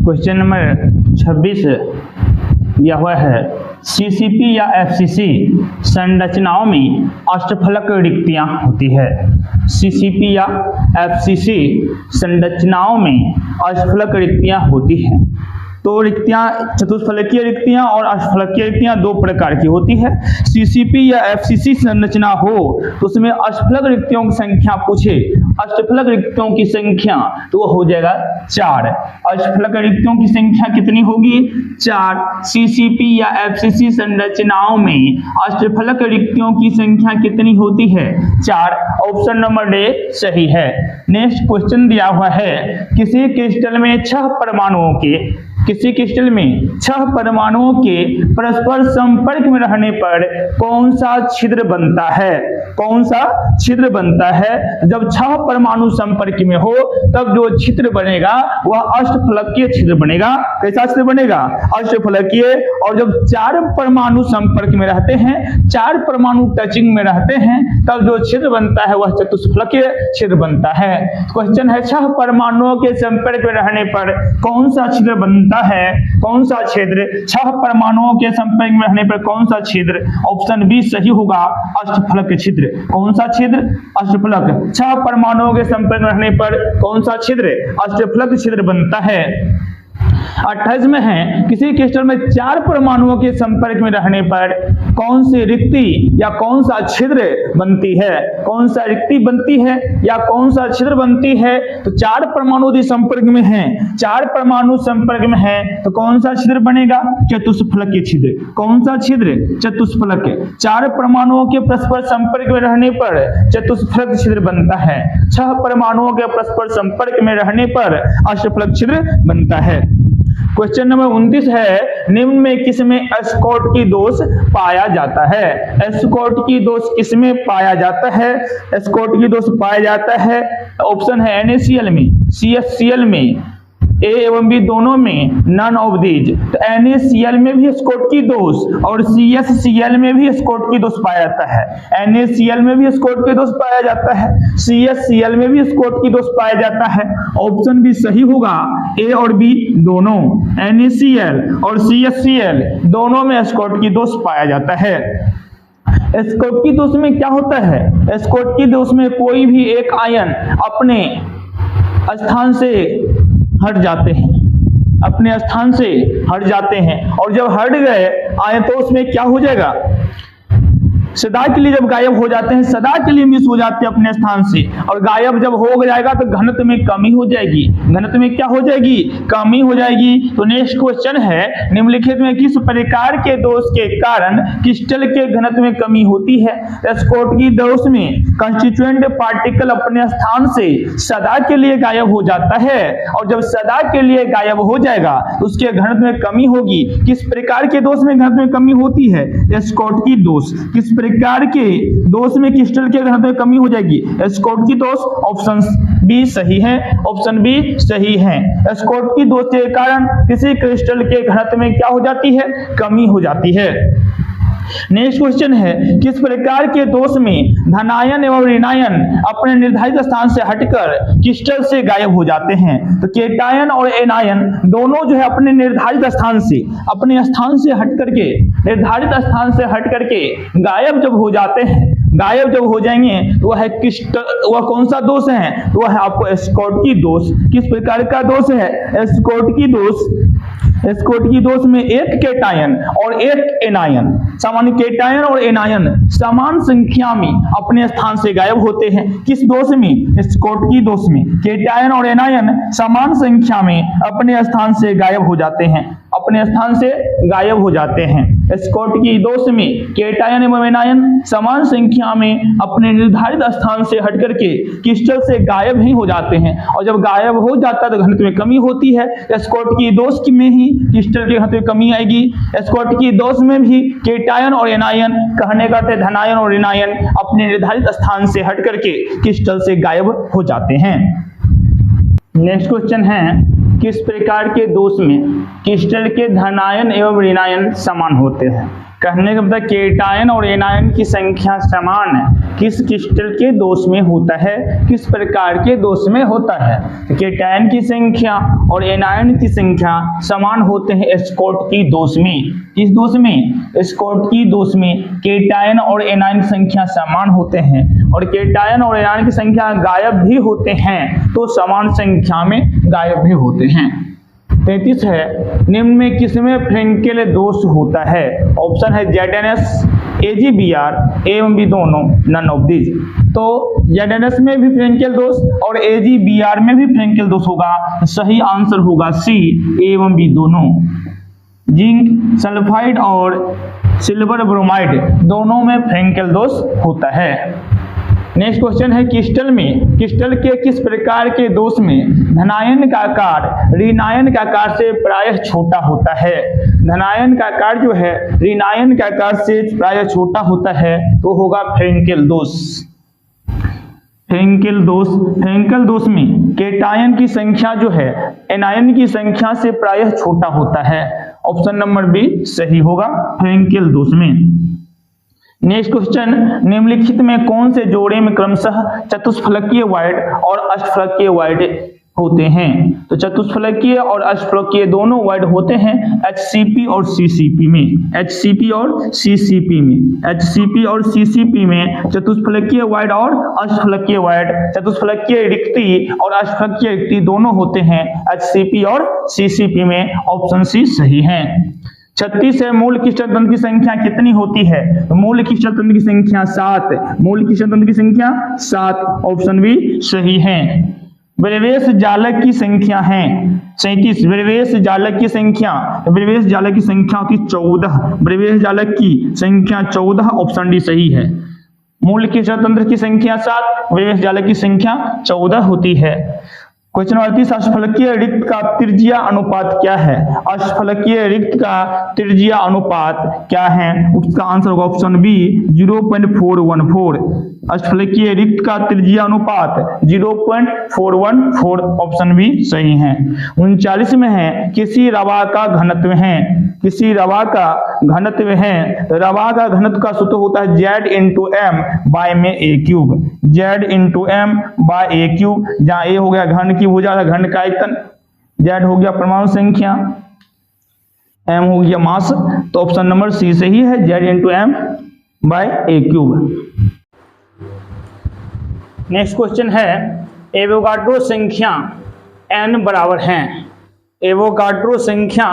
Question number 26 दिया हुआ है, सीसीपी या एफसीसी संरचनाओं में अष्टफलक रिक्तियां होती है। सीसीपी या एफसीसी संरचनाओं में अष्टफलक रिक्तियां होती हैं। तो रिक्तियां चतुष्फलकीय रिक्तियां और अष्टफलकीय रिक्तियां दो प्रकार की होती है। सीसीपी या एफसीसी संरचना हो तो उसमें अष्टफलक रिक्तियों की संख्या पूछे, अष्टफलक रिक्तियों की संख्या तो वो हो जाएगा 4। अष्टफलक रिक्तियों की संख्या कितनी होगी? 4। सीसीपी या एफसीसी संरचनाओं में अष्टफलक रिक्तियों की संख्या कितनी होती है? 4। ऑप्शन नंबर ए सही है। नेक्स्ट क्वेश्चन दिया हुआ है, किसी क्रिस्टल में 6 परमाणुओं के परस्पर संपर्क में रहने पर कौन सा छिद्र बनता है? कौन सा छिद्र बनता है? जब 6 परमाणु संपर्क में हो तब जो छिद्र बनेगा वह अष्टफलकीय छिद्र बनेगा। कैसा छिद्र बनेगा? अष्टफलकीय। और जब 4 परमाणु संपर्क में रहते हैं, 4 परमाणु टचिंग में रहते हैं, तब जो छिद्र बनता है वह चतुष्फलकीय छिद्र बनता है। क्वेश्चन है 6 परमाणुओं के संपर्क में रहने पर कौन सा छिद्र बनता है? कौन सा छिद्र? 6 परमाणुओं के संपर्क में रहने पर कौन सा छिद्र? ऑप्शन बी सही होगा, अष्टफलक छिद्र। कौन सा छिद्र? अष्टफलक। 6 परमाणुओं के संपर्क में रहने पर कौन सा छिद्र? अष्टफलक छिद्र बनता है। 28 में है, किसी क्रिस्टल में 4 परमाणुओं के संपर्क में रहने पर कौन सी रिक्ति या कौन सा छिद्र बनती है? कौन सा रिक्ति बनती है या कौन सा छिद्र बनती है? तो 4 परमाणु यदि संपर्क में हैं, 4 परमाणु संपर्क में हैं, तो कौन सा छिद्र बनेगा? चतुष्फलकीय छिद्र। कौन सा छिद्र? चतुष्फलक। 4 परमाणुओं के परस्पर संपर्क में रहने पर चतुष्फलक छिद्र बनता है। 6 परमाणुओं के परस्पर संपर्क में रहने पर अष्टफलक छिद्र बनता है। क्वेश्चन नंबर 29 है, निम्न में किसमें एस्कॉर्टकी दोष पाया जाता है? एस्कॉर्टकी दोष किसमें पाया जाता है? एस्कॉर्टकी दोष पाया जाता है, ऑप्शन है NaCl में, CHCl में, A एवं B दोनों में, नन ऑफ दीज। तो NaCl में भी एस्कॉर्टकी दोष और CHCl में भी एस्कॉर्टकी दोष पाया जाता है। NaCl में भी एस्कॉर्टकी दोष पाया जाता है, CHCl में भी एस्कॉर्टकी दोष पाया जाता है। ऑप्शन बी सही होगा, A और B दोनों, NaCl और CHCl दोनों में एस्कॉर्टकी दोष पाया जाता है। एस्कॉर्टकी दोष में क्या होता है? एस्कॉर्टकी दोष में कोई भी एक आयन अपने स्थान से हट जाते हैं, अपने स्थान से हट जाते हैं, और जब हट गए आए तो उसमें क्या हो जाएगा? सदा के लिए जब गायब हो जाते हैं, सदा के लिए मिस हो जाते हैं अपने स्थान से, और गायब जब हो जाएगा तो घनत्व में कमी हो जाएगी। घनत्व में क्या हो जाएगी? कमी हो जाएगी। तो नेक्स्ट क्वेश्चन है, निम्नलिखित में किस प्रकार के दोष के कारण क्रिस्टल के घनत्व में कमी होती है? एस्कॉर्टकी दोष में कंस्टिट्यूएंट पार्टिकल अपने स्थान से सदा के लिए गायब हो जाता है, और जब सदा के लिए गायब हो जाएगा तो उसके घनत्व में कमी होगी। किस प्रकार के दोष में घनत्व में कमी होती है? एस्कॉर्टकी दोष। किस प्रकार के दोष में क्रिस्टल के घनत्व में कमी हो जाएगी? एस्कॉर्टकी दोष। ऑप्शन बी सही है, ऑप्शन बी सही है। एस्कॉर्टकी दोष के कारण किसी क्रिस्टल के घनत्व में क्या हो जाती है? कमी हो जाती है। नेक्स्ट क्वेश्चन है, किस प्रकार के दोष में धनायन एवं ऋणायन अपने निर्धारित स्थान से हटकर क्रिस्टल से गायब हो जाते हैं? तो केटायन और एनायन दोनों जो है अपने निर्धारित स्थान से, अपने स्थान से हट करके, निर्धारित स्थान से हट करके गायब जब हो जाते हैं, गायब जब हो जाएंगे तो वह क्रिस्टल, वह कौन सा दोष है? तो वह आपको एस्कॉर्टकी दोष। किस प्रकार का दोष है? एस्कॉर्टकी दोष। एस्कॉर्टकी दोष में एक केटायन और एक एनायन, सामान्य केटायन और एनायन समान संख्या में अपने स्थान से गायब होते हैं। किस दोष में? एस्कॉर्टकी दोष में। केटायन और एनायन समान संख्या में अपने स्थान से गायब हो जाते हैं, अपने स्थान से गायब हो जाते हैं। एस्कॉर्टकी दोष में केटायन एवं एनायन समान संख्या में अपने निर्धारित स्थान से हट करके क्रिस्टल से गायब ही हो जाते हैं, और जब गायब हो जाता है तो घनत्व में कमी होती है। एस्कॉर्टकी दोष में ही क्रिस्टल के घनत्व में कमी आएगी। एस्कॉर्टकी दोष में भी केटायन और एनायन, कहने का अर्थ धनायन और ऋणायन, अपने निर्धारित स्थान से हट करके क्रिस्टल से गायब हो जाते हैं। नेक्स्ट क्वेश्चन है, किस प्रकार के दोष में क्रिस्टल के धनायन एवं ऋणायन समान होते हैं? कहने का मतलब केटायन और एनायन की संख्या समान किस क्रिस्टल के दोष में होता है, किस प्रकार के दोष में होता है। तो केटायन की संख्या और एनायन की संख्या समान होते हैं स्कॉटकी दोष में। किस दोष में? स्कॉटकी दोष में केटायन और एनायन की संख्या समान होते हैं और केटायन और एनायन की संख्या गायब भी होते हैं, तो समान संख्या में गायब भी होते हैं। 33 है, निम्न में किसमें फ्रेंकेल दोष होता है? ऑप्शन है ZNS, AgBr, एवं भी दोनों, नन ऑफ दिस। तो ZNS में भी फ्रेंकेल दोष और AgBr में भी फ्रेंकेल दोष होगा, सही आंसर होगा सी, एवं भी दोनों। जिंक सल्फाइड और सिल्वर ब्रोमाइड दोनों में फ्रेंकेल दोष होता है। नेक्स्ट क्वेश्चन है, क्रिस्टल के किस प्रकार के दोष में धनायन का आकार ऋणायन का आकार से प्रायः छोटा होता है? धनायन का आकार जो है ऋणायन के आकार से प्रायः छोटा होता है, तो होगा फ्रेंकेल दोष। फ्रेंकेल दोष में केटायन की संख्या जो है एनायन की संख्या से प्रायः छोटा होता है, ऑप्शन नंबर बी सही होगा फ्रेंकेल दोष में। नेक्स्ट क्वेश्चन, निम्नलिखित में कौन से जोड़े में क्रमशः चतुष्फलकीय वॉइड और अष्टफलकीय वॉइड होते हैं? तो चतुष्फलकीय और अष्टफलकीय दोनों वॉइड होते हैं HCP और CCP में। HCP और CCP में चतुष्फलकीय वॉइड और अष्टफलकीय वॉइड, चतुष्फलकीय रिक्ति और अष्टफलकीय रिक्ति दोनों होते हैं HCP और CCP में, ऑप्शन सी सही है। 36 है, मूल क्रिस्टल तंत्र की संख्या कितनी होती है? तो मूल क्रिस्टल तंत्र की संख्या 7, मूल क्रिस्टल तंत्र की संख्या 7, ऑप्शन बी सही है। विरवेश जालक की संख्या है 37, विरवेश जालक की संख्या होती 14, विरवेश जालक की संख्या 14, ऑप्शन डी सही है। मूल क्रिस्टल तंत्र की संख्या 7, विरवेश जालक की संख्या 14 होती है। क्वेश्चन 38, अष्टफलकीय रिक्त का त्रिज्या अनुपात क्या है? अष्टफलकीय रिक्त का त्रिज्या अनुपात क्या है? उसका आंसर होगा ऑप्शन बी 0.414। अष्टफलकीय रिक्त का त्रिज्या अनुपात 0.414, ऑप्शन बी सही है। 39 में है, किसी रवा का घनत्व है, रवा का घनत्व का सूत्र होता है Z/m में A³, Z/m/A³, जहां A हो गया घन की भुजा, घन का आयतन, Z हो गया परमाणु संख्या, M हो गया मास, तो ऑप्शन नंबर सी सही है Z/m/A³। नेक्स्ट क्वेश्चन है, एवोगाड्रो संख्या n बराबर है, एवोगाड्रो संख्या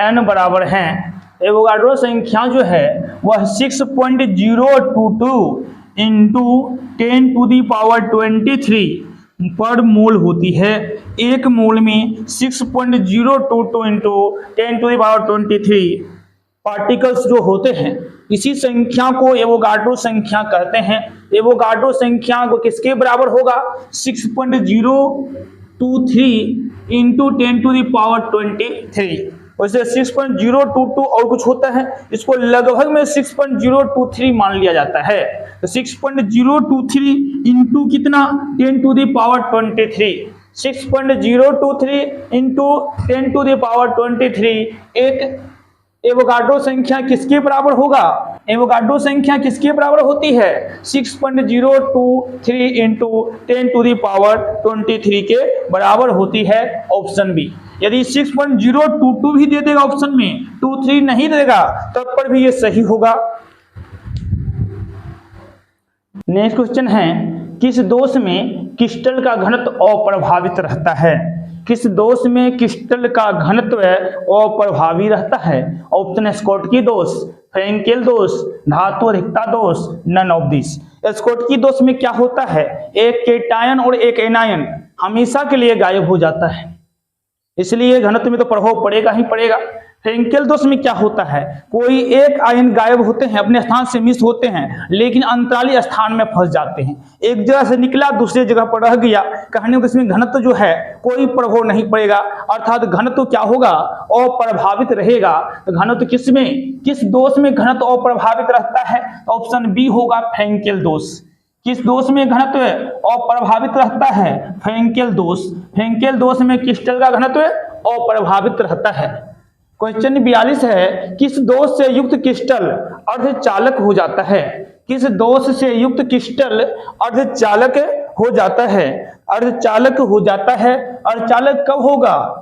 n बराबर है। एवोगाड्रो संख्या जो है वह 6.022 इंटू 10⁻23 पर मोल होती है। एक मोल में 6.022 इंटू 10⁻23 पार्टिकल्स जो होते हैं, इसी संख्या को एवोगाड्रो संख्या कहते हैं। एवोगाड्रो संख्या को किसके बराबर होगा? 6.023 इंटू 10⁻23। वैसे 6.022 और कुछ होता है, इसको लगभग में 6.023 मान लिया जाता है। तो 6.023 इंटू कितना? 10⁻23। 6.023 इंटू 10⁻23 एक एवोगाड्रो संख्या किसके बराबर होगा? एवोगाड्रो संख्या किसके बराबर होती है? 6.023 इंटू 10⁻23 के बराबर होती है, ऑप्शन बी। यदि 6.022 भी दे देगा ऑप्शन में, 23 नहीं देगा, तब पर भी ये सही होगा। नेक्स्ट क्वेश्चन है, किस दोष में क्रिस्टल का घनत्व अप्रभावित रहता है? किस दोष में क्रिस्टल का घनत्व अप्रभावी रहता है? ऑप्शन स्कॉटकी दोष, फ्रेंकेल दोष, धातु अधिकता दोष, नन ऑफ दिस। स्कॉटकी दोष में क्या होता है? एक केटायन और एक एनायन हमेशा के लिए गायब हो जाता है, इसलिए घनत्व में तो प्रभाव पड़ेगा ही पड़ेगा। फ्रेंकेल दोष में क्या होता है? कोई एक आयन गायब होते हैं, अपने स्थान से मिस होते हैं, लेकिन अंतराली स्थान में फंस जाते हैं, एक जगह से निकला दूसरी जगह पर रह गया, कहने को इसमें घनत्व जो है कोई प्रभाव नहीं पड़ेगा, अर्थात घनत्व क्या होगा? अप्रभावित रहेगा। तो घनत्व किस दोष में घनत्व अप्रभावित रहता है? ऑप्शन बी होगा फ्रेंकेल दोष। किस दोष में घनत्व अप्रभावित रहता है? फ्रेंकेल दोष। फ्रेंकेल दोष में क्रिस्टल का घनत्व अप्रभावित रहता है। क्वेश्चन 42 है, किस दोष से युक्त क्रिस्टल अर्धचालक हो जाता है? किस दोष से युक्त क्रिस्टल अर्धचालक हो जाता है? अर्धचालक हो जाता है। अर्धचालक कब होगा?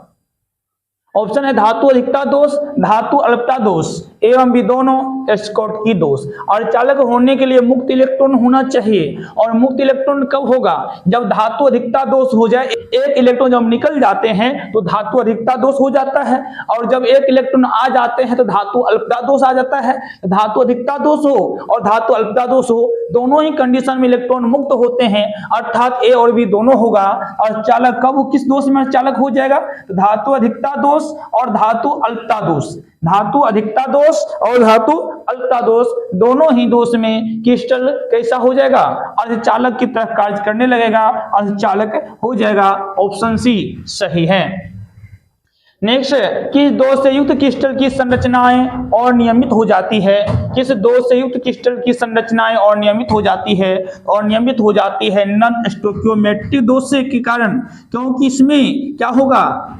ऑप्शन है धातु अधिकता दोष, धातु अल्पता दोष एवं भी दोनों स्कॉटकी दोष। अर्धचालक होने के लिए मुक्त इलेक्ट्रॉन होना चाहिए, और मुक्त इलेक्ट्रॉन कब होगा? जब धातु अधिकता दोष हो जाए, एक इलेक्ट्रॉन जब निकल जाते हैं तो धातु अधिकता दोष हो जाता है, और जब एक इलेक्ट्रॉन आ जाते हैं तो धातु अल्पता दोष आ जाता है। धातु अधिकता दोष हो और धातु अल्पता दोष हो, दोनों ही कंडीशन में इलेक्ट्रॉन मुक्त होते हैं, अर्थात ए और बी दोनों होगा। अर्धचालक कब किस दोष में अर्धचालक हो जाएगा? तो धातु अधिकता दोष और धातु अल्पता दोष। धातु अधिकता दोष और धातु अल्पता दोष दोनों ही दोष में क्रिस्टल कैसा हो जाएगा? अर्धचालक की तरह कार्य करने लगेगा, अर्धचालक हो जाएगा। ऑप्शन सी सही है। नेक्स्ट, किस दोष से युक्त क्रिस्टल की संरचनाएं और नियमित हो जाती है? किस दोष से युक्त क्रिस्टल की संरचनाएं और नियमित हो जाती है? और नियमित हो जाती है नॉन स्टोइकियोमेट्रिक दोष से के कारण, क्योंकि इसमें क्या होगा?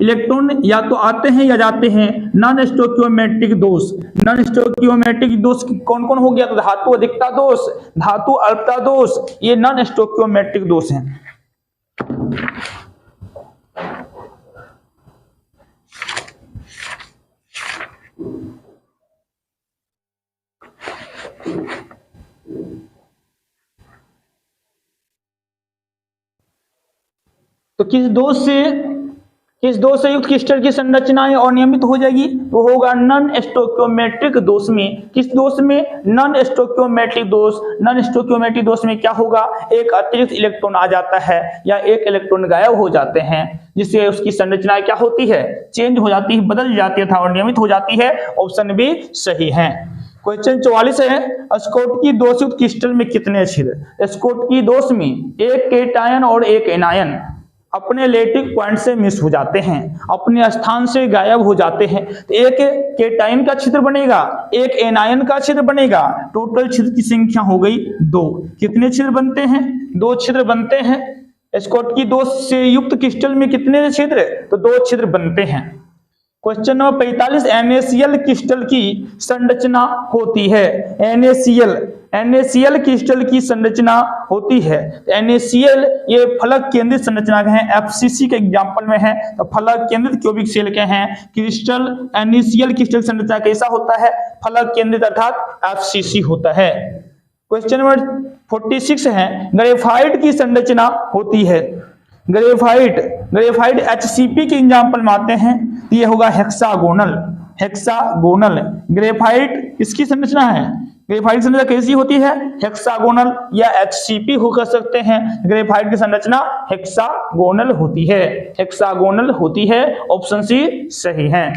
इलेक्ट्रॉन या तो आते हैं या जाते हैं। नॉन स्टोइकियोमेट्रिक दोष, नॉन स्टोइकियोमेट्रिक दोष कौन कौन हो गया? तो धातु अधिकता दोष, धातु अल्पता दोष, ये नॉन स्टोइकियोमेट्रिक दोष हैं। तो किस दोष से युक्त क्रिस्टल की संरचनाएं अनियमित हो जाएगी? तो होगा नॉन स्टोइकियोमेट्रिक दोष में। किस दोष में? नॉन स्टोइकियोमेट्रिक दोष। नॉन स्टोइकियोमेट्रिक दोष में क्या होगा? एक अतिरिक्त इलेक्ट्रॉन आ जाता है या एक इलेक्ट्रॉन गायब हो जाते हैं, जिससे उसकी संरचना क्या होती है? चेंज हो जाती है, बदल जाती है तथा अनियमित हो जाती है। ऑप्शन बी सही है। क्वेश्चन 44 है, स्कॉटकी दोषयुक्त क्रिस्टल में कितने छिद्र? स्कॉटकी दोष में एक केटायन और एक एनायन अपने इलेक्ट्रिक पॉइंट से मिस हो जाते हैं, अपने स्थान से गायब हो जाते हैं। तो एक केटायन का छिद्र बनेगा, एक एनायन का छिद्र बनेगा। टोटल छिद्र की संख्या हो गई 2। कितने छिद्र बनते हैं? 2 छिद्र बनते हैं। स्कॉटकी दोष से युक्त क्रिस्टल में कितने छिद्र? तो 2 छिद्र बनते हैं। क्वेश्चन नंबर 45, NaCl क्रिस्टल की संरचना होती है। NaCl क्रिस्टल की संरचना होती है। NaCl ये फलक केंद्रित संरचना के हैं, FCC के एग्जांपल में है, तो फलक केंद्रित क्यूबिक सेल के हैं। क्रिस्टल NaCl क्रिस्टल संरचना कैसा होता है? फलक केंद्रित अर्थात FCC होता है। क्वेश्चन नंबर 46 है, ग्रेफाइट की संरचना होती है। ग्रेफाइट HCP के एग्जांपल में आते हैं, ये होगा हेक्सागोनल। ग्रेफाइट इसकी संरचना है। ग्रेफाइट की संरचना कैसी होती है? हेक्सागोनल या HCP हो कर सकते हैं। ग्रेफाइट की संरचना हेक्सागोनल होती है। ऑप्शन सी सही है।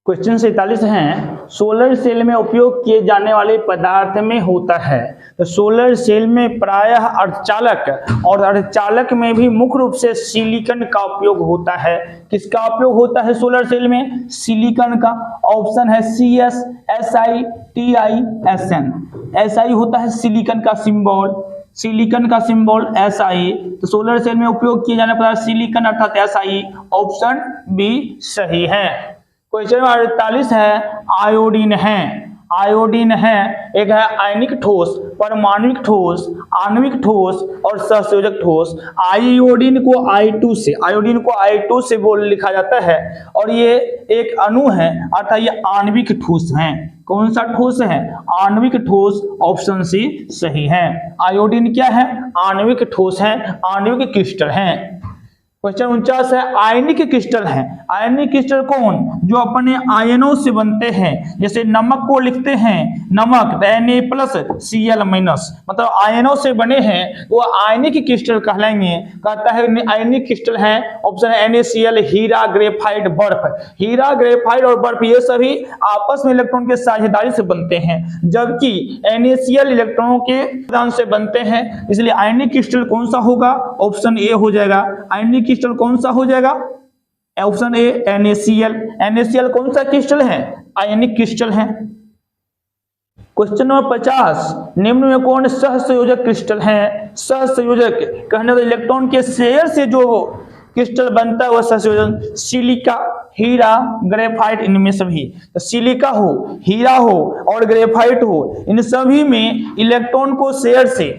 क्वेश्चन 47 है, सोलर सेल में उपयोग किए जाने वाले पदार्थ में होता है। तो सोलर सेल में प्रायः अर्धचालक और अर्धचालक में भी मुख्य रूप से सिलिकॉन का उपयोग होता है। किसका उपयोग होता है सोलर सेल में? सिलिकॉन का। ऑप्शन है CS SiTiSn। SI होता है सिलिकॉन का सिंबल SI। तो सोलर सेल में उपयोग किए जाने पदार्थ सिलिकॉन अर्थात SI। ऑप्शन बी सही है। क्वेश्चन 48 है, आयोडीन है। एक है आयनिक ठोस, परमाणविक ठोस, आणविक ठोस और सहसंयोजक ठोस। आयोडीन को I2 से लिखा जाता है, और ये एक अणु है अर्थात ये आणविक ठोस है। कौन सा ठोस है? आणविक ठोस। ऑप्शन सी सही है। आयोडीन क्या है? आणविक ठोस है, आणविक क्रिस्टल है। क्वेश्चन 49 है, आयनिक क्रिस्टल है। आयनिक क्रिस्टल कौन? जो अपने आयनों से बनते हैं। जैसे नमक को लिखते हैं, नमक Na+Cl-, मतलब आयनों से बने हैं, वो आयनिक क्रिस्टल कहलाएंगे। कहता है आयनिक क्रिस्टल है। ऑप्शन है NaCl, हीरा, ग्रेफाइट, बर्फ। हीरा, ग्रेफाइट और बर्फ ये सभी आपस में इलेक्ट्रॉन के साझेदारी से बनते हैं, जबकि NaCl इलेक्ट्रॉनों के दान से बनते हैं। इसलिए आयनिक क्रिस्टल कौन सा होगा? ऑप्शन ए हो जाएगा। आयनिक क्रिस्टल कौन सा हो जाएगा? Option A NaCl। NaCl कौन सा क्रिस्टल है? आयनिक क्रिस्टल है। क्वेश्चन नंबर 50, निम्न में कौन सहसंयोजक क्रिस्टल है? सहसंयोजक कहने तो इलेक्ट्रॉन के शेयर से जो क्रिस्टल बनता है वह सहसंयोजक। सिलिका, हीरा, ग्रेफाइट, इनमें सभी। तो सिलिका हो, हीरा हो और ग्रेफाइट हो, इन सभी में इलेक्ट्रॉन को शेयर से,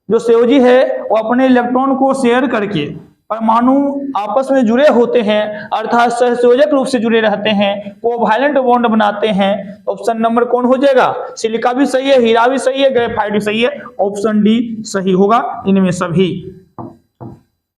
जो संयोजी है वो अपने इलेक्ट्रॉन को शेयर करके परमाणु आपस में जुड़े होते हैं, अर्थात सहसंयोजक रूप से जुड़े रहते हैं, कोवैलेंट बॉन्ड बनाते हैं। ऑप्शन नंबर कौन हो जाएगा? सिलिका भी सही है, हीरा भी सही है, ग्रेफाइट भी सही है, ऑप्शन डी सही होगा इनमें सभी।